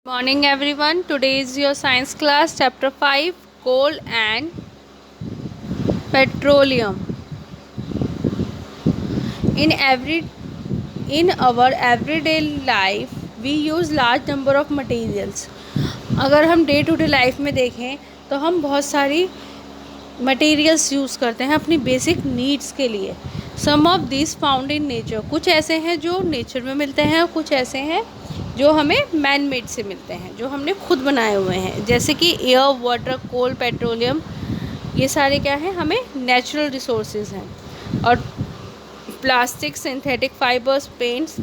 Morning everyone. Today is your science class, chapter 5, coal and petroleum. In every in our everyday life we use large number of materials. अगर हम day to day life में देखें तो हम बहुत सारी materials use करते हैं अपनी बेसिक नीड्स के लिए. Some of this found in nature. कुछ ऐसे हैं जो नेचर में मिलते हैं और कुछ ऐसे हैं जो हमें मैन मेड से मिलते हैं, जो हमने खुद बनाए हुए हैं. जैसे कि एयर, वाटर, कोल, पेट्रोलियम, ये सारे क्या हैं, हमें नेचुरल रिसोर्सेज हैं. और plastic, synthetic fibres, paints,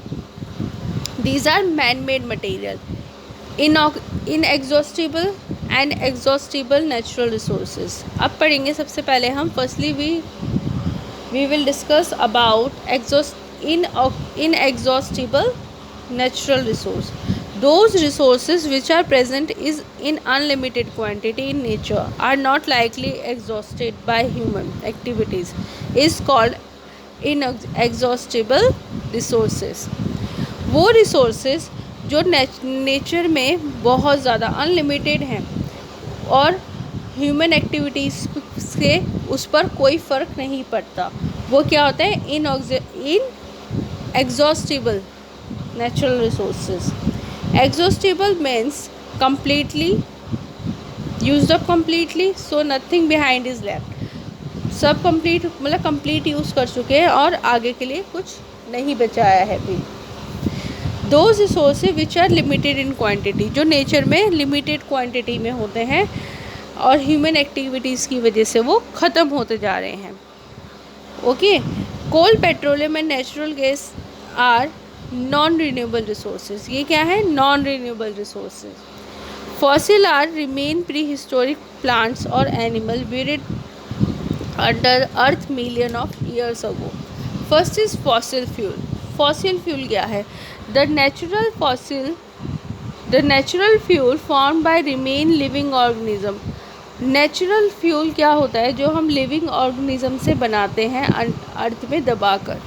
these are man made material. Inexhaustible and exhaustible natural resources. अब पढ़ेंगे सबसे पहले हम. Firstly we will discuss about inexhaustible natural resource. Those resources which are present is in unlimited quantity in nature are not likely exhausted by human activities is called inexhaustible resources. वो resources जो nature में बहुत ज़्यादा unlimited हैं और human activities से उस पर कोई फ़र्क नहीं पड़ता, वो क्या होता है, इन exhaustible natural resources. Exhaustible means completely used up completely, so nothing behind is left. सब कंप्लीट मतलब कंप्लीट यूज़ कर चुके हैं और आगे के लिए कुछ नहीं बचाया है भी. Those resources which are limited in quantity, जो नेचर में लिमिटेड क्वांटिटी में होते हैं और ह्यूमन एक्टिविटीज़ की वजह से वो ख़त्म होते जा रहे हैं. Okay. Coal, petroleum and natural gas are non renewable resources. ये क्या है, non renewable resources. Fossil are remain pre historic plants और animal buried under earth million of years ago. First is fossil fuel. Fossil fuel क्या है, the natural fuel form by remain living organism. Natural fuel क्या होता है, जो हम living organism से बनाते हैं अर्थ में दबाकर,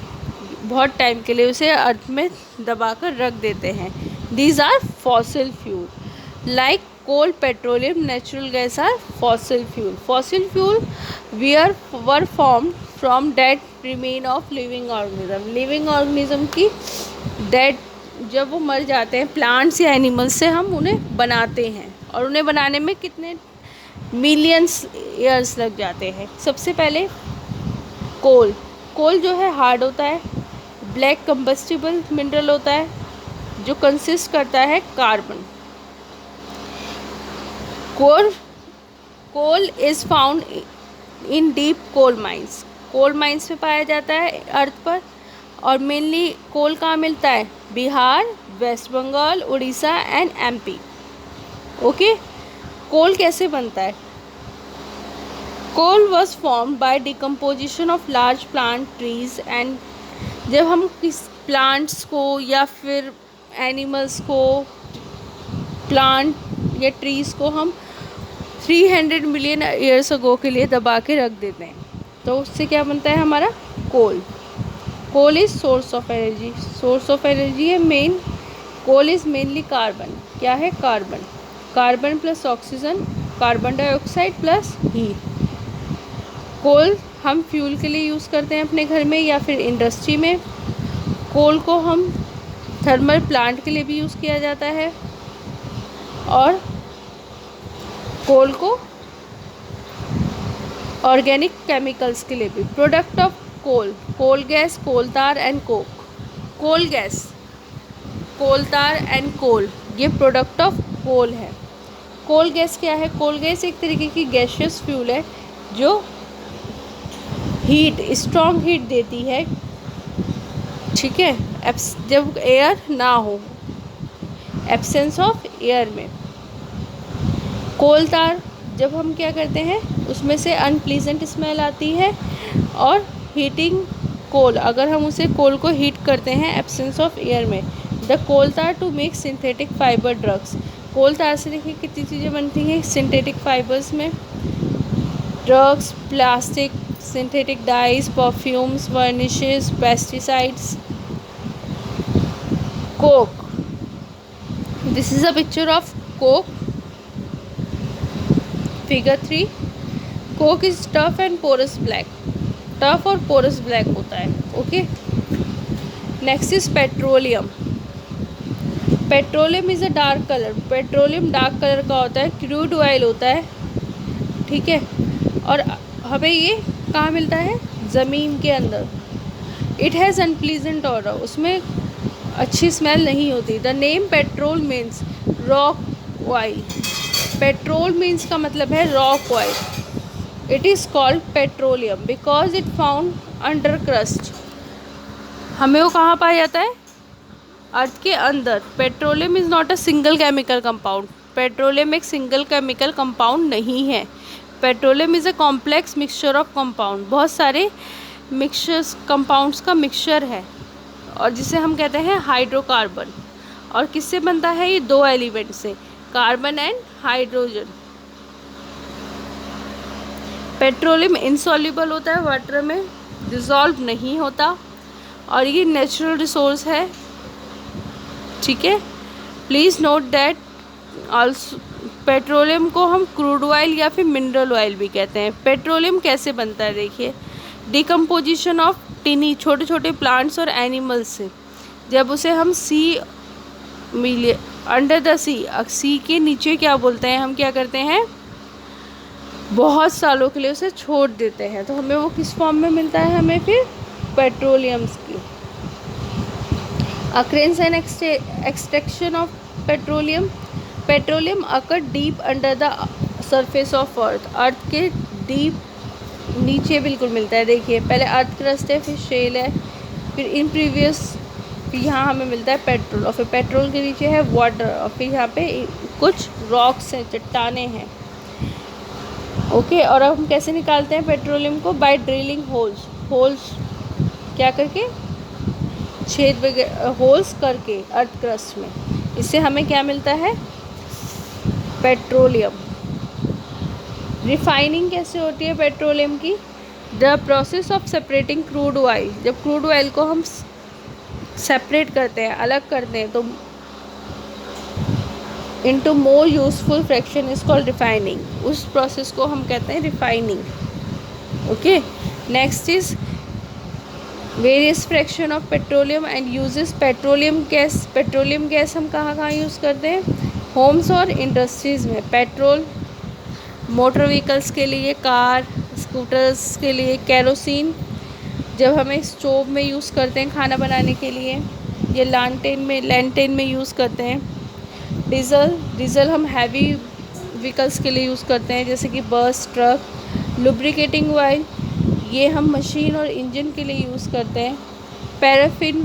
बहुत टाइम के लिए उसे अर्थ में दबाकर रख देते हैं. These are fossil fuel. Like coal, petroleum, natural gas are fossil fuel. Fossil fuel were formed from dead remain of living organism. Living organism की डेड, जब वो मर जाते हैं प्लांट्स या एनिमल्स से, हम उन्हें बनाते हैं और उन्हें बनाने में कितने मिलियंस ईयर्स लग जाते हैं. सबसे पहले कोल. कोल जो है हार्ड होता है, ब्लैक कंबस्टिबल मिनरल होता है जो कंसिस्ट करता है carbon. Coal is found in deep coal mines. Coal mines में पाया जाता है अर्थ पर. और मेनली कोल कहाँ मिलता है, Bihar, West Bengal, Orissa and MP. Okay. Coal कैसे बनता है, coal was form by decomposition of large plant, trees and. जब हम किस प्लांट्स को या फिर एनिमल्स को, प्लांट या ट्रीज़ को हम 300 मिलियन ईयर्स अगो के लिए दबा के रख देते हैं, तो उससे क्या बनता है हमारा coal. Coal is source of energy. Source of energy है main. Coal is mainly carbon. क्या है, carbon. Carbon plus oxygen, carbon dioxide plus heat. Coal हम फ्यूल के लिए यूज़ करते हैं अपने घर में या फिर इंडस्ट्री में. कोल को हम थर्मल प्लांट के लिए भी यूज़ किया जाता है और कोल को ऑर्गेनिक केमिकल्स के लिए भी. Product of coal, coal gas, coal tar and coke. Coal gas, coal tar and कोल, ये प्रोडक्ट ऑफ कोल है. कोल गैस क्या है, कोल गैस एक तरीके की गैसियस फ्यूल है जो हीट, स्ट्रॉन्ग हीट देती है. ठीक है, जब एयर ना हो, एब्सेंस ऑफ एयर में. कोल तार जब हम क्या करते हैं, उसमें से अनप्लीजेंट स्मेल आती है. और हीटिंग कोल, अगर हम उसे कोल को हीट करते हैं एब्सेंस ऑफ एयर में. The coal tar to make synthetic fibre drugs. Coal tar से देखिए कितनी चीज़ें बनती हैं सिंथेटिक फाइबर्स में. Drugs, plastic, synthetic dyes, perfumes, varnishes, pesticides. Coke, this is a picture of coke, figure 3। Coke is tough and porous black, tough और porous black होता है। Okay, next is petroleum. Petroleum is a dark colour, petroleum dark colour का होता है, crude oil होता है, ठीक है। और हमें ये कहाँ मिलता है? ज़मीन के अंदर। इट हैज़ अनप्लीजेंट ऑडर, उसमें अच्छी स्मेल नहीं होती। The name petrol means rock oil, petrol means का मतलब है rock oil. It is called petroleum because it found under crust, हमें वो कहाँ पाया जाता है? अर्थ के अंदर। Petroleum is not a single chemical compound, petroleum एक सिंगल केमिकल कंपाउंड नहीं है। Petroleum is a complex mixture of compound, बहुत सारे मिक्सचर्स कंपाउंड्स का मिक्सचर है, और जिसे हम कहते हैं हाइड्रोकार्बन। और किससे बनता है ये? दो एलिमेंट से, carbon and hydrogen. Petroleum insoluble होता है वाटर में, डिज़ोल्व नहीं होता, और ये नेचुरल रिसोर्स है, ठीक है। Please note that also petroleum को हम क्रूड ऑयल या फिर मिनरल ऑयल भी कहते हैं। पेट्रोलियम कैसे बनता है? देखिए, डिकम्पोजिशन ऑफ टिनी, छोटे छोटे प्लांट्स और एनिमल्स से, जब उसे हम सी मिले अंडर द सी के नीचे क्या बोलते हैं, हम क्या करते हैं? बहुत सालों के लिए उसे छोड़ देते हैं, तो हमें वो किस फॉर्म में मिलता है? हमें फिर पेट्रोलियम्स की। Occurrence and extraction of petroleum, petroleum occur deep under the surface of earth, अर्थ के डीप नीचे बिल्कुल मिलता है। देखिए, पहले अर्थ क्रस्ट है, फिर शेल है, फिर इन प्रीवियस, फिर यहाँ हमें मिलता है पेट्रोल, और फिर पेट्रोल के नीचे है वाटर, और फिर यहाँ पे कुछ रॉक्स हैं, चट्टाने हैं। ओके, और अब हम कैसे निकालते हैं पेट्रोलियम को? बाय ड्रिलिंग होल्स क्या करके? छेद वगैरह, होल्स करके अर्थ क्रस्ट में। इससे हमें क्या मिलता है? पेट्रोलियम। रिफाइनिंग कैसे होती है पेट्रोलियम की? The process of separating crude oil, जब क्रूड ऑयल को हम सेपरेट करते हैं, अलग करते हैं, तो into more useful fraction is called refining, उस प्रोसेस को हम कहते हैं refining. Okay, next is various fraction of petroleum and uses. Petroleum gas हम कहाँ कहाँ यूज़ करते हैं? होम्स और इंडस्ट्रीज़ में। पेट्रोल मोटर व्हीकल्स के लिए, कार स्कूटर्स के लिए। केरोसिन जब हमें स्टोव में यूज़ करते हैं खाना बनाने के लिए, ये लैंटेन में यूज़ करते हैं। डीजल हम हैवी व्हीकल्स के लिए यूज़ करते हैं, जैसे कि बस, ट्रक। लुब्रिकेटिंग ऑयल ये हम मशीन और इंजन के लिए यूज़ करते हैं। पैराफिन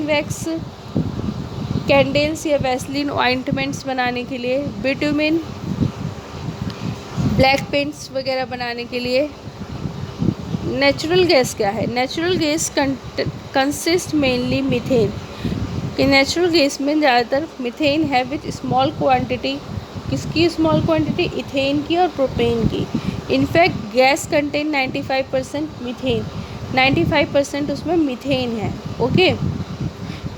वैक्स कैंडल्स या वैसलीन ऑइंटमेंट्स बनाने के लिए। बिटुमिन ब्लैक पेंट्स वगैरह बनाने के लिए। नेचुरल गैस क्या है? Natural gas consist mainly methane, कि नेचुरल गैस में ज़्यादातर मीथेन है, विथ स्मॉल क्वांटिटी। किसकी स्मॉल क्वांटिटी? इथेन की और प्रोपेन की। इनफैक्ट गैस कंटेन 95% मीथेन, 95% उसमें मीथेन है। Okay,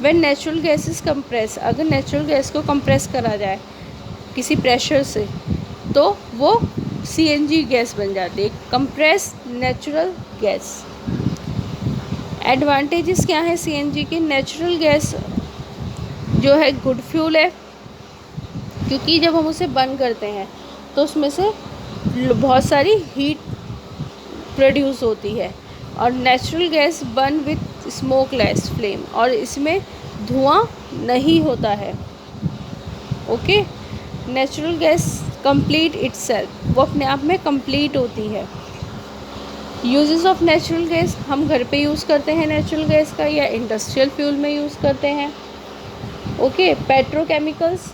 when natural gas is compress, अगर नेचुरल गैस को कंप्रेस करा जाए किसी प्रेशर से, तो वो सीएनजी गैस बन जाती है, कंप्रेस नेचुरल गैस। एडवांटेजेस क्या है सीएनजी के? नेचुरल गैस जो है गुड फ्यूल है, क्योंकि जब हम उसे बर्न करते हैं तो उसमें से बहुत सारी हीट प्रोड्यूस होती है। और natural gas burn with smokeless flame, और इसमें धुआं नहीं होता है। Okay, natural gas complete itself, वो अपने आप में कंप्लीट होती है। यूजेस ऑफ नेचुरल गैस, हम घर पे यूज़ करते हैं नेचुरल गैस का, या इंडस्ट्रियल फ्यूल में यूज़ करते हैं। Okay, petrochemicals,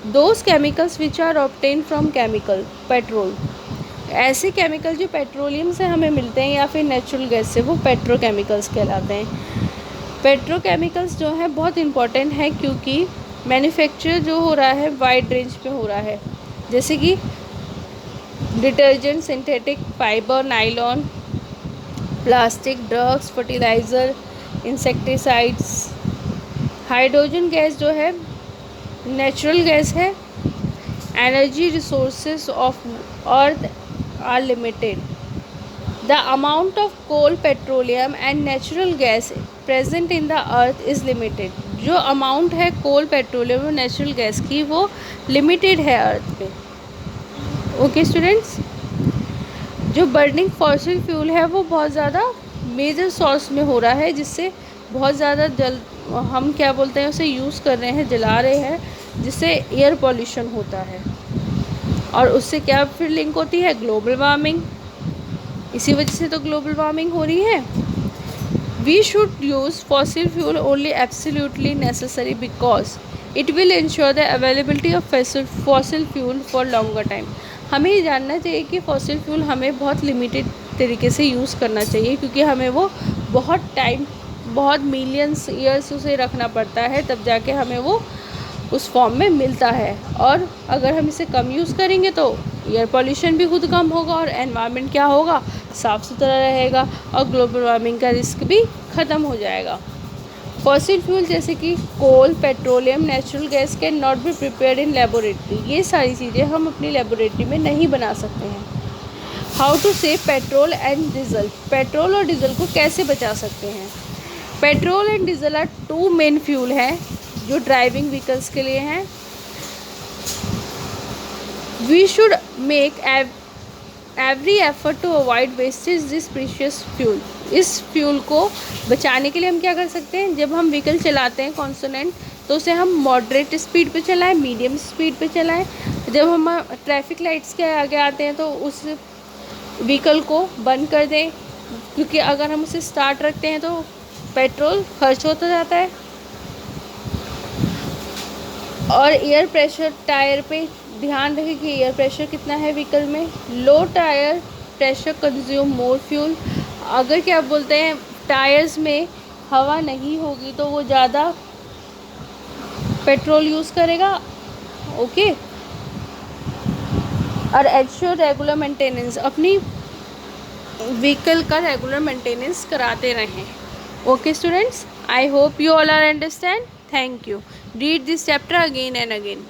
those chemicals which are obtain from chemical petrol, ऐसे केमिकल जो पेट्रोलियम से हमें मिलते हैं या फिर नेचुरल गैस से, वो पेट्रोकेमिकल्स कहलाते हैं। पेट्रोकेमिकल्स जो है बहुत इंपॉर्टेंट है, क्योंकि मैन्युफैक्चर जो हो रहा है वाइड रेंज पे हो रहा है, जैसे कि detergent, synthetic fibre, nylon, plastic, drugs, fertiliser, insecticides. Hydrogen gas जो है नेचुरल गैस है, energy resources of earth are limited, the amount of coal, petroleum and natural gas present in the earth is limited. जो amount है coal, petroleum और natural gas की वो limited है earth पे। ओके स्टूडेंट्स, जो burning fossil fuel है वो बहुत ज़्यादा मेजर सोर्स में हो रहा है, जिससे बहुत ज़्यादा हम क्या बोलते हैं उसे यूज़ कर रहे हैं, जला रहे हैं, जिससे एयर पॉल्यूशन होता है और उससे क्या फिर लिंक होती है, ग्लोबल वार्मिंग। इसी वजह से तो ग्लोबल वार्मिंग हो रही है। We should use fossil fuel only absolutely necessary because it will ensure the availability of fossil fuel for longer time. हमें ये जानना चाहिए कि फॉसिल फ्यूल हमें बहुत लिमिटेड तरीके से यूज़ करना चाहिए, क्योंकि हमें वो बहुत टाइम, बहुत मिलियंस ईयर्स उसे रखना पड़ता है, तब जाके हमें वो उस फॉर्म में मिलता है। और अगर हम इसे कम यूज़ करेंगे तो एयर पॉल्यूशन भी खुद कम होगा और एनवायरनमेंट क्या होगा, साफ़ सुथरा रहेगा और ग्लोबल वार्मिंग का रिस्क भी ख़त्म हो जाएगा। फॉसिल फ्यूल जैसे कि coal, petroleum, natural gas can not be prepared in laboratory. ये सारी चीज़ें हम अपनी लेबोरेटरी में नहीं बना सकते हैं। How to save petrol and diesel. Petrol और डीजल को कैसे बचा सकते हैं। Petrol and diesel are two main fuel हैं जो ड्राइविंग व्हीकल्स के लिए हैं। We should make every effort to avoid wastage this precious fuel. इस फ्यूल को बचाने के लिए हम क्या कर सकते हैं, जब हम व्हीकल चलाते हैं कॉन्सोनेंट, तो उसे हम मॉडरेट स्पीड पे चलाएं, मीडियम स्पीड पे चलाएं। जब हम ट्रैफिक लाइट्स के आगे आते हैं तो उस व्हीकल को बंद कर दें, क्योंकि अगर हम उसे स्टार्ट रखते हैं तो पेट्रोल खर्च होता जाता है। और एयर प्रेशर, टायर पे ध्यान रखें कि एयर प्रेशर कितना है व्हीकल में। Low tyre pressure consume more fuel. अगर क्या बोलते हैं टायर्स में हवा नहीं होगी तो वो ज़्यादा पेट्रोल यूज़ करेगा। ओके, और एंश्योर रेगुलर मेंटेनेंस, अपनी व्हीकल का रेगुलर मेंटेनेंस कराते रहें। Okay students, I hope you all are understand. Thank you. Read this chapter again and again.